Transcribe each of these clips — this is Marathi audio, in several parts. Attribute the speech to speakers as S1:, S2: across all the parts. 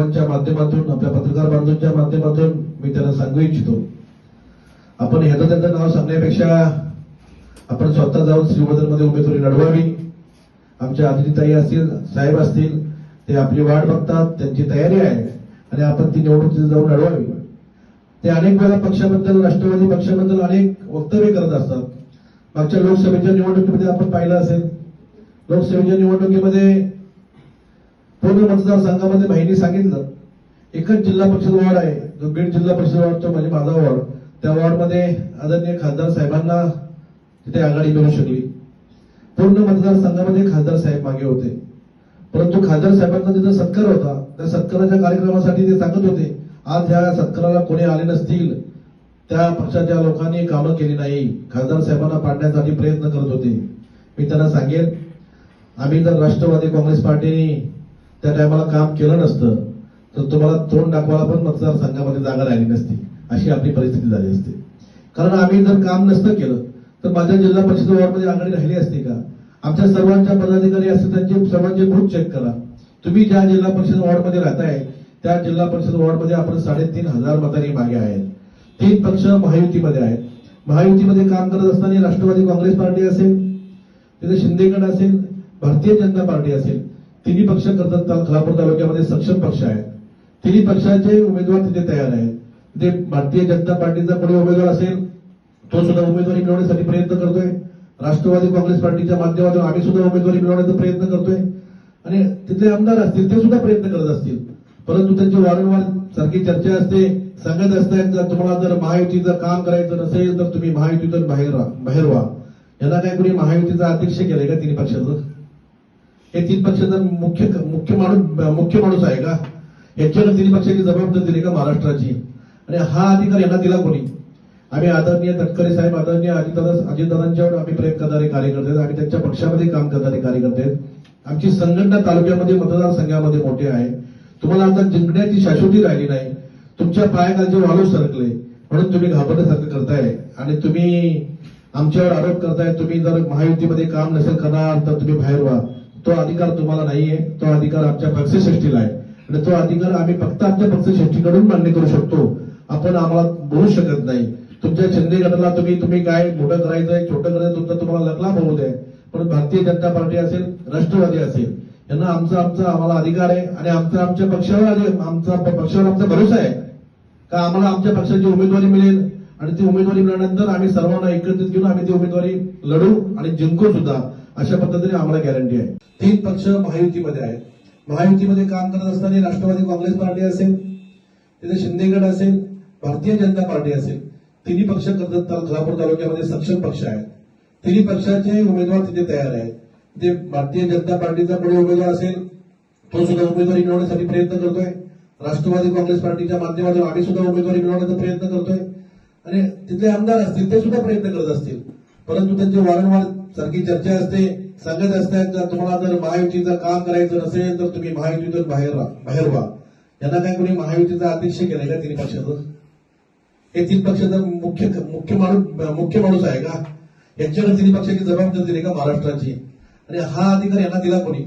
S1: सर्वांच्या माध्यमातून, आपल्या पत्रकार बांधवांच्या माध्यमातून मी त्यांना सांगू इच्छितो, आपण ह्याचं त्याचं नाव सांगण्यापेक्षा आपण स्वतः जाऊन श्रीवर्धनमध्ये उमेदवारी लढवावी. आमच्या आदितीताई असतील, साहेब असतील, ते आपली वाट बघतात, त्यांची तयारी आहे आणि आपण ती निवडणूक जाऊन लढवावी. ते अनेक वेळा पक्षाबद्दल, राष्ट्रवादी पक्षाबद्दल अनेक वक्तव्य करत असतात. मागच्या लोकसभेच्या निवडणुकीमध्ये आपण पाहिलं असेल, लोकसभेच्या निवडणुकीमध्ये पूर्ण मतदारसंघामध्ये बहिणी सांगितलं, एकच जिल्हा परिषद वॉर्ड आहे, जो बीड जिल्हा परिषद वॉर्ड, तो म्हणजे माझा वॉर्ड. त्या वॉर्डमध्ये आदरणीय खासदार साहेबांना तिथे आघाडी मिळू शकली. पूर्ण मतदारसंघामध्ये खासदार साहेब मागे होते, परंतु खासदार साहेबांचा तिथे सत्कार होता. त्या सत्काराच्या कार्यक्रमासाठी ते सांगत होते, आज ह्या सत्काराला कोणी आले नसतील, त्या पक्षाच्या लोकांनी कामं केली नाही, खासदार साहेबांना पाडण्यासाठी प्रयत्न करत होते. मी त्यांना सांगेन, आम्ही जर राष्ट्रवादी काँग्रेस पार्टीने त्या टायमाला काम केलं नसतं तर तुम्हाला तोंड दाखवायला पण मतदारसंघामध्ये जागा राहिली नसती, अशी आपली परिस्थिती झाली असते. कारण आम्ही जर काम नसतं केलं तर माझ्या जिल्हा परिषद वॉर्डमध्ये आघाडी राहिली असती का? आमच्या सर्वांच्या पदाधिकारी असतील, त्यांचे सर्वांचे बूथ चेक करा. तुम्ही ज्या जिल्हा परिषद वॉर्डमध्ये राहताय त्या जिल्हा परिषद वॉर्डमध्ये आपण 3,500 मतांनी मागे आहेत. 3 पक्ष महायुतीमध्ये आहेत. महायुतीमध्ये काम करत असताना राष्ट्रवादी काँग्रेस पार्टी असेल, तिथे शिंदेगड असेल, भारतीय जनता पार्टी असेल, तिन्ही पक्ष कर्जत खालापूर तालुक्यामध्ये सक्षम पक्ष आहेत. तिन्ही पक्षाचे उमेदवार तिथे तयार आहेत. ते भारतीय जनता पार्टीचा कोणी उमेदवार असेल तो सुद्धा उमेदवारी मिळवण्यासाठी प्रयत्न करतोय. राष्ट्रवादी काँग्रेस पार्टीच्या माध्यमातून आम्ही सुद्धा उमेदवारी मिळवण्याचा प्रयत्न करतोय आणि तिथले आमदार असतील ते सुद्धा प्रयत्न करत असतील. परंतु त्यांची वारंवार सारखी चर्चा असते, सांगत असतात, जर तुम्हाला जर महायुतीचं काम करायचं नसेल तर तुम्ही महायुतीतून बाहेर व्हा. यांना काय कोणी महायुतीचा अध्यक्ष केलंय का? तिन्ही पक्षाचं हे 3 पक्षाचा मुख्य माणूस आहे का? याच्यावर तिन्ही पक्षाची जबाबदारी दिली का महाराष्ट्राची? आणि हा अधिकार यांना दिला कोणी? आम्ही आदरणीय तटकरे साहेब, आदरणीय अजितदादांच्यावर आम्ही प्रेम करणारे कार्यकर्ते आहेत. आम्ही त्यांच्या पक्षामध्ये काम करणारे कार्यकर्ते आहेत. आमची संघटना तालुक्यामध्ये, मतदारसंघामध्ये मोठे आहे. तुम्हाला आता जिंकण्याची शाश्वती राहिली नाही. तुमच्या पायाखालचे वाळू सरकले म्हणून तुम्ही घाबरण्यासारखं करताय आणि तुम्ही आमच्यावर आरोप करताय. तुम्ही जर महायुतीमध्ये काम नसेल करणार तर तुम्ही बाहेर व्हा. तो अधिकार तुम्हाला नाहीये. तो अधिकार आमच्या पक्षश्रेष्ठीला आहे आणि तो अधिकार आम्ही फक्त आमच्या पक्षश्रेष्ठीकडून मान्य करू शकतो. आपण आम्हाला बोलू शकत नाही. तुमच्या शिंदे गटाला तुम्ही काय मोठं करायचंय, छोटं करायचं, तुमचा तुम्हाला लकलाभ होऊ द्या. पण भारतीय जनता पार्टी असेल, राष्ट्रवादी असेल, यांना आम्हाला अधिकार आहे आणि आमच्या पक्षावर आमचा भरोसा आहे का आम्हाला आमच्या पक्षाची उमेदवारी मिळेल आणि ती उमेदवारी मिळाल्यानंतर आम्ही सर्वांना एकत्रित घेऊन आम्ही ती उमेदवारी लढू आणि जिंकू सुद्धा, अशा पद्धतीने आम्हाला गॅरंटी आहे. 3 पक्ष महायुतीमध्ये आहेत. महायुतीमध्ये काम करत असताना राष्ट्रवादी काँग्रेस पार्टी असेल, तिथे शिंदेगड असेल, भारतीय जनता पार्टी असेल, तिन्ही पक्ष कर्जत खालापूर तालुक्यामध्ये सक्षम पक्ष आहेत. तिन्ही पक्षाचे उमेदवार तिथे तयार आहेत. ते भारतीय जनता पार्टीचा कोणी उमेदवार असेल तो सुद्धा उमेदवारी मिळवण्यासाठी प्रयत्न करतोय. राष्ट्रवादी काँग्रेस पार्टीच्या माध्यमातून आम्ही सुद्धा उमेदवारी मिळवण्याचा प्रयत्न करतोय आणि तिथले आमदार असतील ते सुद्धा प्रयत्न करत असतील. परंतु त्यांची वारंवार सारखी चर्चा असते, सांगत असतात, जर तुम्हाला जर महायुतीचं काम करायचं नसेल तर तुम्ही महायुतीतून बाहेर व्हा. यांना काय कोणी महायुतीचा अध्यक्ष केलाय का? तिन्ही पक्षाचं हे 3 पक्षाचा मुख्य माणूस आहे का? यांच्यावर तिन्ही पक्षाची जबाबदारी दिली का महाराष्ट्राची? आणि हा अधिकार यांना दिला कोणी?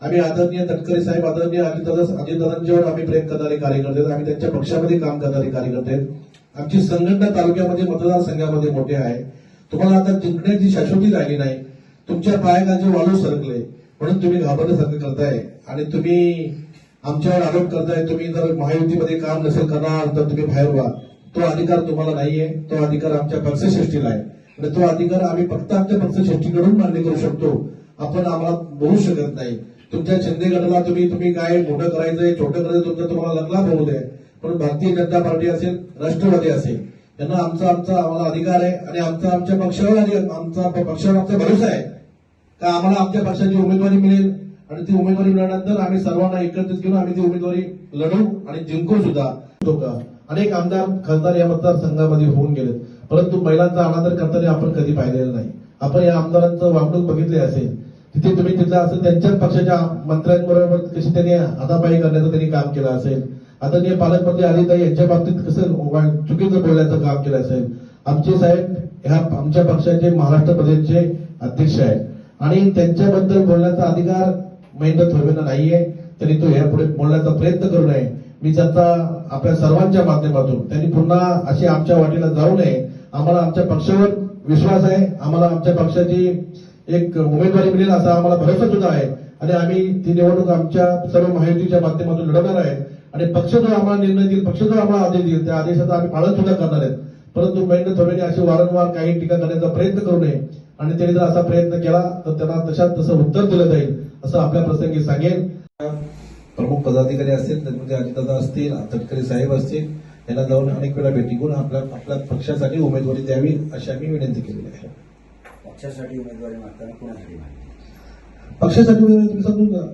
S1: आम्ही आदरणीय तटकरे साहेब, आदरणीय अजितदादांच्यावर आम्ही प्रेम करणारे कार्यकर्ते आहेत. आम्ही त्यांच्या पक्षामध्ये काम करणारे कार्यकर्ते आहेत. आमची संघटना तालुक्यामध्ये, मतदारसंघामध्ये मोठे आहे. तुम्हाला आता जिंकण्याची शाश्वती राहिली नाही. तुमच्या पायाखालचे वाळू सरकले म्हणून तुम्ही घाबरण्यासारखं करताय आणि तुम्ही आमच्यावर आरोप करताय. तुम्ही जर महायुतीमध्ये काम नसेल करणार तर तुम्ही बाहेर व्हा. तो अधिकार तुम्हाला नाहीये. तो अधिकार आमच्या पक्षश्रेष्ठीला आहे आणि तो अधिकार आम्ही फक्त आमच्या पक्षश्रेष्ठीकडून मान्य करू शकतो. आपण आम्हाला बोलू शकत नाही. तुमच्या शिंदे गटाला तुम्ही काय मोठं करायचंय, छोटं करायचं, तुमचा तुम्हाला लकलाभ होऊ द्या. पण भारतीय जनता पार्टी असेल, राष्ट्रवादी असेल, यांना आम्हाला अधिकार आहे आणि आमच्या पक्षावर आमचा भरोसा आहे का आम्हाला आमच्या पक्षाची उमेदवारी मिळेल आणि ती उमेदवारी मिळाल्यानंतर आम्ही सर्वांना एकत्रित घेऊन आम्ही ती उमेदवारी लढू आणि जिंकू सुद्धा. अनेक आमदार, खासदार या मतदारसंघामध्ये होऊन गेलेत, परंतु महिलांचा अनादर करताना आपण कधी पाहिलेलं नाही. आपण या आमदारांचं वागणूक बघितले असेल. तिथे तुम्ही तिथलं असं त्यांच्याच पक्षाच्या मंत्र्यांबरोबर कशी त्यांनी हातापायी करण्याचं त्यांनी काम केलं असेल. आदरणीय पालकमंत्री आदिताई यांच्या बाबतीत कसं चुकीचं बोलण्याचं काम केलं असेल. आमचे साहेब ह्या आमच्या पक्षाचे महाराष्ट्र प्रदेशचे अध्यक्ष आहेत आणि त्यांच्याबद्दल बोलण्याचा अधिकार महेंद्र थोरवेंना नाहीये. त्यांनी तो यापुढे बोलण्याचा प्रयत्न करू नये. मी जनता आपल्या सर्वांच्या माध्यमातून त्यांनी पुन्हा अशी आमच्या वाटेला जाऊ नये. आम्हाला आमच्या पक्षावर विश्वास आहे, आम्हाला आमच्या पक्षाची एक उमेदवारी मिळेल असा आम्हाला भरोसा सुद्धा आहे आणि आम्ही ती निवडणूक आमच्या सर्व महायुतीच्या माध्यमातून लढवणार आहे आणि पक्ष जो आम्हाला निर्णय देईल, पक्ष जो आम्हाला आदेश देईल त्या आदेशाचा आम्ही पालन सुद्धा करणार आहेत. परंतु महेंद्र थोरांनी अशी वारंवार काही टीका करण्याचा प्रयत्न करू नये आणि त्यांनी जर असा प्रयत्न केला तर त्यांना तसं उत्तर दिलं जाईल असं आपल्या प्रसंगी सांगेन. प्रमुख पदाधिकारी असतील, त्यामध्ये अजितदादा असतील, तटकरे साहेब असतील, यांना जाऊन अनेक वेळा भेटी घेऊन आपल्या पक्षासाठी उमेदवारी द्यावी अशी आम्ही विनंती केलेली आहे.
S2: पक्षासाठी उमेदवारी मागताना कोणासाठी मागणी?
S1: पक्षासाठी उमेदवारी तुम्ही समजून घ्या.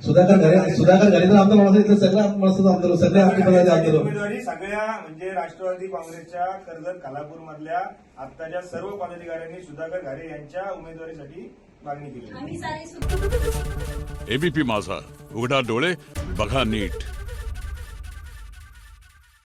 S1: सुधाकर घरे तर आमदार माणसं इथलं सगळं आमदार सगळे आपली पदाचे आमदार
S3: उमेदवारी सगळ्या म्हणजे राष्ट्रवादी काँग्रेसच्या कर्जत खालापूर मधल्या आत्ताच्या सर्व पदाधिकाऱ्यांनी सुधाकर घारे यांच्या उमेदवारीसाठी मागणी केली.
S4: एबीपी माझा, उघडा डोळे बघा नीट.